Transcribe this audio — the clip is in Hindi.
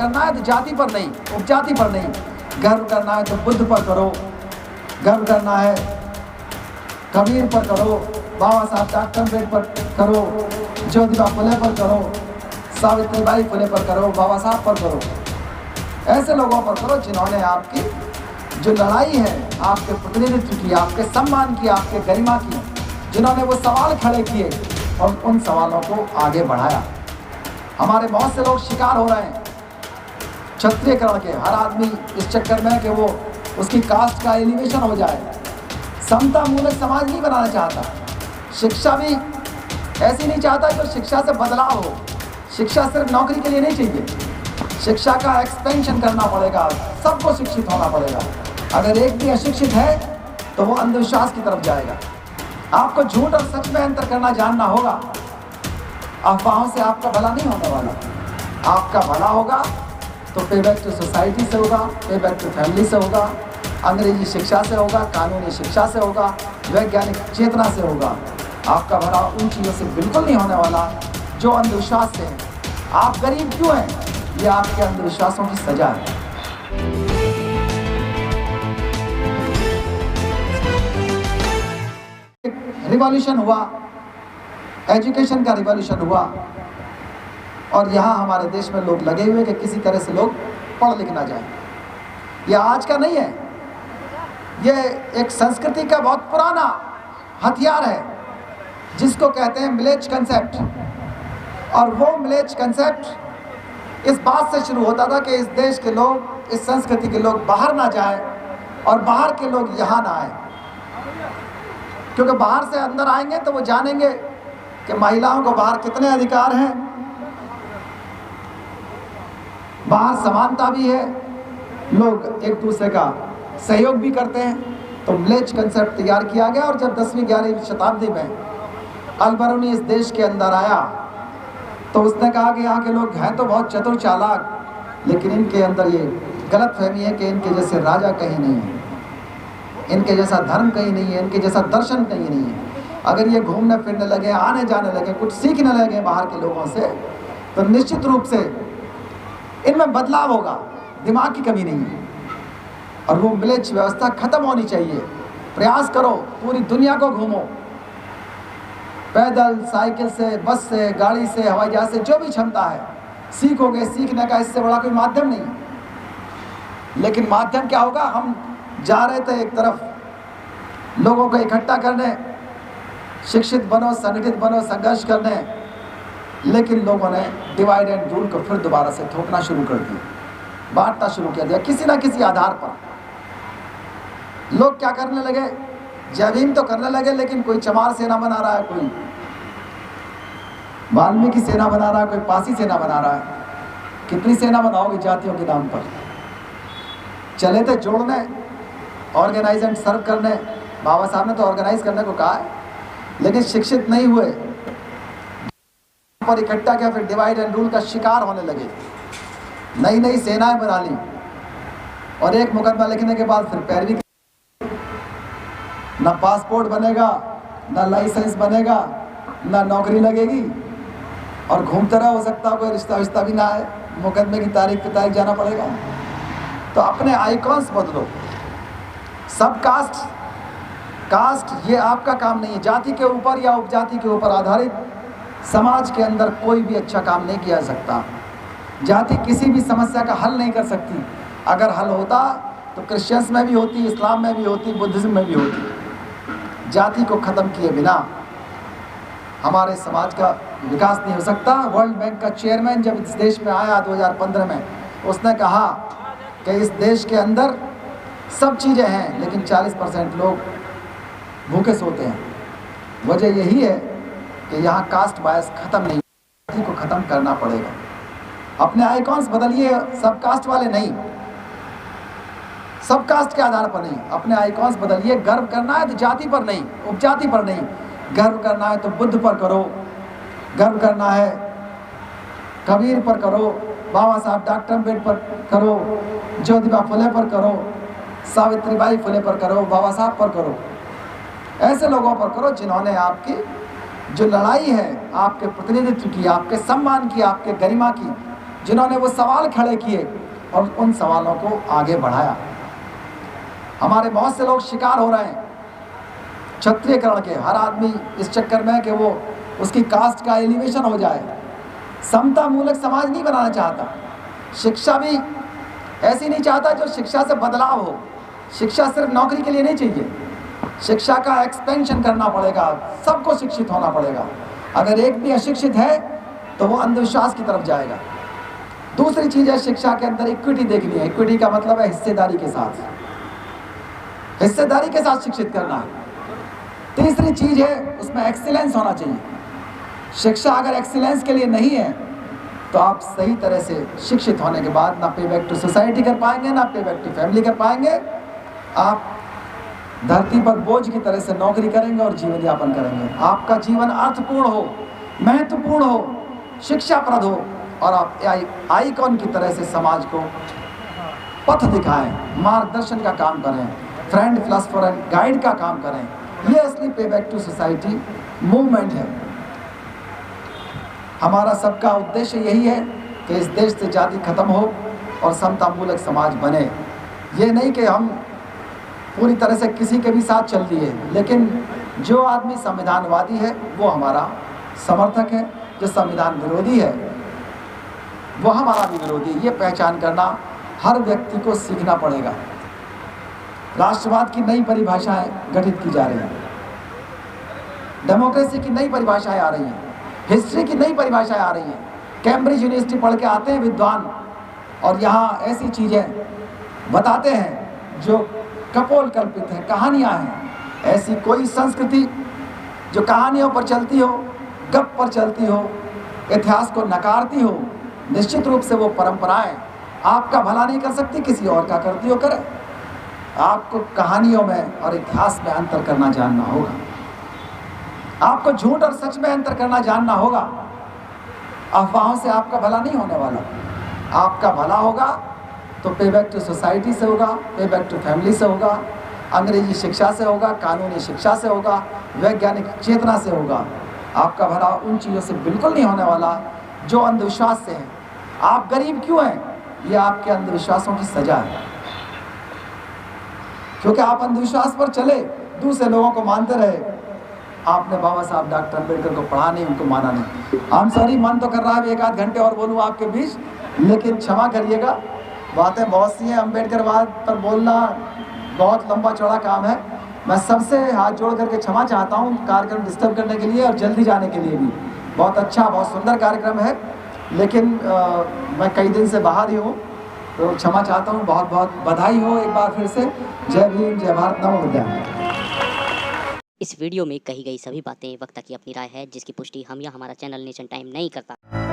करना है तो जाति पर नहीं, उपजाति पर नहीं। गर्व करना है तो बुद्ध पर करो, गर्व करना है कबीर पर करो, बाबा साहब डॉक्टर अम्बेडकर पर करो, ज्योतिबा फुले पर करो, सावित्रीबाई फुले पर करो, बाबा साहब पर करो। ऐसे लोगों पर करो जिन्होंने आपकी जो लड़ाई है, आपके प्रतिनिधित्व की, आपके सम्मान की, आपके गरिमा की, जिन्होंने वो सवाल खड़े किए और उन सवालों को आगे बढ़ाया। हमारे बहुत से लोग शिकार हो रहे हैं क्षत्रियकरण के। हर आदमी इस चक्कर में कि वो उसकी कास्ट का एलिवेशन हो जाए। समता मूलक समाज नहीं बनाना चाहता। शिक्षा भी ऐसी नहीं चाहता जो शिक्षा से बदलाव हो। शिक्षा सिर्फ नौकरी के लिए नहीं चाहिए, शिक्षा का एक्सपेंशन करना पड़ेगा, सबको शिक्षित होना पड़ेगा। अगर एक भी अशिक्षित है तो वो अंधविश्वास की तरफ जाएगा। आपको झूठ और सच में अंतर करना जानना होगा। अफवाहों से आपका भला नहीं होने वाला। आपका भला होगा तो पे बैक टू सोसाइटी से होगा, पे बैक टू फैमिली से होगा, अंग्रेजी शिक्षा से होगा, कानूनी शिक्षा से होगा, वैज्ञानिक चेतना से होगा। आपका भला उन चीज़ों से बिल्कुल नहीं होने वाला जो अंधविश्वास से है। आप गरीब क्यों हैं? ये आपके अंधविश्वासों की सजा है। रिवॉल्यूशन हुआ, एजुकेशन का रिवॉल्यूशन हुआ और यहाँ हमारे देश में लोग लगे हुए कि किसी तरह से लोग पढ़ लिख ना जाए। ये आज का नहीं है, ये एक संस्कृति का बहुत पुराना हथियार है जिसको कहते हैं मिलेज कंसेप्ट। और वो मिलेज कंसेप्ट इस बात से शुरू होता था कि इस देश के लोग, इस संस्कृति के लोग बाहर ना जाएं और बाहर के लोग यहाँ ना आए, क्योंकि बाहर से अंदर आएंगे तो वो जानेंगे कि महिलाओं को बाहर कितने अधिकार हैं, बाहर समानता भी है, लोग एक दूसरे का सहयोग भी करते हैं। तो मिलेज कंसेप्ट तैयार किया गया और जब 10वीं 11वीं शताब्दी में अल-बरूनी इस देश के अंदर आया तो उसने कहा कि यहाँ के लोग हैं तो बहुत चतुर चालाक, लेकिन इनके अंदर ये गलत फहमी है कि इनके जैसे राजा कहीं नहीं है, इनके जैसा धर्म कहीं नहीं है, इनके जैसा दर्शन कहीं नहीं है। अगर ये घूमने फिरने लगे, आने जाने लगे, कुछ सीखने लगे बाहर के लोगों से, तो निश्चित रूप से इनमें बदलाव होगा। दिमाग की कमी नहीं है और वो मिलेज व्यवस्था खत्म होनी चाहिए। प्रयास करो, पूरी दुनिया को घूमो, पैदल, साइकिल से, बस से, गाड़ी से, हवाई जहाज से, जो भी क्षमता है सीखोगे। सीखने का इससे बड़ा कोई माध्यम नहीं है। लेकिन माध्यम क्या होगा? हम जा रहे थे एक तरफ लोगों को इकट्ठा करने, शिक्षित बनो, संगठित बनो, संघर्ष करने, लेकिन लोगों ने डिवाइड एंड रूल को फिर दोबारा से थोपना शुरू कर दिया, बांटना शुरू कर दिया किसी ना किसी आधार पर। लोग क्या करने लगे? जय भीम तो करने लगे, लेकिन कोई चमार सेना बना रहा है, कोई वाल्मीकि सेना बना रहा है, कोई पासी सेना बना रहा है। कितनी सेना बनाओगे जातियों के नाम पर? चले थे जोड़ने, ऑर्गेनाइज एंड सर्व करने। बाबा साहब ने तो ऑर्गेनाइज करने को कहा है, लेकिन शिक्षित नहीं हुए, पर इकट्ठा किया, फिर डिवाइड एंड रूल का शिकार होने लगे, नई नई सेनाएं बना ली और एक मुकदमा लिखने के बाद फिर पैरवी। ना पासपोर्ट बनेगा, ना लाइसेंस बनेगा, ना नौकरी लगेगी और घूमते रहो। हो सकता है कोई रिश्ता विश्ता भी ना आए, मुकदमे की तारीख पे तारीख जाना पड़ेगा। तो अपने आइकॉन्स बदलो। सब कास्ट ये आपका काम नहीं है। जाति के ऊपर या उपजाति के ऊपर आधारित समाज के अंदर कोई भी अच्छा काम नहीं किया जा सकता। जाति किसी भी समस्या का हल नहीं कर सकती। अगर हल होता तो क्रिश्चियंस में भी होती, इस्लाम में भी होती, बुद्धिज्म में भी होती। जाति को ख़त्म किए बिना हमारे समाज का विकास नहीं हो सकता। वर्ल्ड बैंक का चेयरमैन जब इस देश में आया 2015 में, उसने कहा कि इस देश के अंदर सब चीज़ें हैं, लेकिन 40% लोग भूखे सोते हैं। वजह यही है कि यहाँ कास्ट बायस ख़त्म नहीं, जाति को ख़त्म करना पड़ेगा। अपने आइकॉन्स बदलिए, सब कास्ट वाले नहीं, सब कास्ट के आधार पर नहीं, अपने आइकॉन्स बदलिए। गर्व करना है तो जाति पर नहीं, उपजाति पर नहीं। गर्व करना है तो बुद्ध पर करो, गर्व करना है कबीर पर करो, बाबा साहब डॉक्टर अम्बेडकर पर करो, ज्योतिबा फुले पर करो, सावित्रीबाई फुले पर करो, बाबा साहब पर करो। ऐसे लोगों पर करो जिन्होंने आपकी जो लड़ाई है, आपके प्रतिनिधित्व की, आपके सम्मान की, आपके गरिमा की, जिन्होंने वो सवाल खड़े किए और उन सवालों को आगे बढ़ाया। हमारे बहुत से लोग शिकार हो रहे हैं क्षत्रियकरण के। हर आदमी इस चक्कर में है कि वो उसकी कास्ट का एलिवेशन हो जाए। समता मूलक समाज नहीं बनाना चाहता। शिक्षा भी ऐसी नहीं चाहता जो शिक्षा से बदलाव हो। शिक्षा सिर्फ नौकरी के लिए नहीं चाहिए, शिक्षा का एक्सपेंशन करना पड़ेगा, सबको शिक्षित होना पड़ेगा। अगर एक भी अशिक्षित है तो वो अंधविश्वास की तरफ जाएगा। दूसरी चीज़ है शिक्षा के अंदर इक्विटी देखनी है। इक्विटी का मतलब है हिस्सेदारी के साथ, हिस्सेदारी के साथ शिक्षित करना है। तीसरी चीज़ है उसमें एक्सीलेंस होना चाहिए। शिक्षा अगर एक्सीलेंस के लिए नहीं है तो आप सही तरह से शिक्षित होने के बाद ना पे बैक टू सोसाइटी कर पाएंगे, ना पे बैक टू फैमिली कर पाएंगे। आप धरती पर बोझ की तरह से नौकरी करेंगे और जीवन यापन करेंगे। आपका जीवन अर्थपूर्ण हो, महत्वपूर्ण हो, शिक्षाप्रद हो और आप आइकॉन की तरह से समाज को पथ दिखाएं, मार्गदर्शन का काम करें, फ्रेंड, फिलॉसफर एंड गाइड का काम करें। ये असली पे बैक टू सोसाइटी मूवमेंट है। हमारा सबका उद्देश्य यही है कि इस देश से जाति खत्म हो और समता मूलक समाज बने। ये नहीं कि हम पूरी तरह से किसी के भी साथ चल दिए, लेकिन जो आदमी संविधानवादी है वो हमारा समर्थक है, जो संविधान विरोधी है वो हमारा भी विरोधी है। ये पहचान करना हर व्यक्ति को सीखना पड़ेगा। राष्ट्रवाद की नई परिभाषाएं गठित की जा रही हैं, डेमोक्रेसी की नई परिभाषाएं आ रही हैं, हिस्ट्री की नई परिभाषाएं आ रही हैं। कैम्ब्रिज यूनिवर्सिटी पढ़ के आते हैं विद्वान और यहाँ ऐसी चीज़ें बताते हैं जो कपोल कल्पित हैं, कहानियाँ हैं। ऐसी कोई संस्कृति जो कहानियों पर चलती हो, गप पर चलती हो, इतिहास को नकारती हो, निश्चित रूप से वो परंपराएं आपका भला नहीं कर सकती, किसी और का करती हो करे। आपको कहानियों में और इतिहास में अंतर करना जानना होगा। आपको झूठ और सच में अंतर करना जानना होगा। अफवाहों से आपका भला नहीं होने वाला। आपका भला होगा तो पे बैक टू सोसाइटी से होगा, पे बैक टू फैमिली से होगा, अंग्रेजी शिक्षा से होगा, कानूनी शिक्षा से होगा, वैज्ञानिक चेतना से होगा। आपका भला उन चीज़ों से बिल्कुल नहीं होने वाला जो अंधविश्वास से है। आप गरीब क्यों हैं? ये आपके अंधविश्वासों की सजा है, क्योंकि आप अंधविश्वास पर चले, दूसरे लोगों को मानते रहे। आपने बाबा साहब डॉक्टर अम्बेडकर को पढ़ा नहीं, उनको माना नहीं। आई एम सॉरी, मन तो कर रहा है एक आध घंटे और बोलूँ आपके बीच, लेकिन क्षमा करिएगा, बातें बहुत सी हैं। अम्बेडकरवाद पर बोलना बहुत लंबा चौड़ा काम है। मैं सबसे हाथ जोड़ करके क्षमा चाहता हूँ कार्यक्रम डिस्टर्ब करने के लिए और जल्दी जाने के लिए भी। बहुत अच्छा, बहुत सुंदर कार्यक्रम है, लेकिन मैं कई दिन से बाहर ही हूँ तो क्षमा चाहता हूँ। बहुत बहुत बधाई हो एक बार फिर से। जय भीम, जय भारत, नमो बुद्धाय। इस वीडियो में कही गई सभी बातें वक्ता की अपनी राय है, जिसकी पुष्टि हम या हमारा चैनल नेशन टाइम नहीं करता।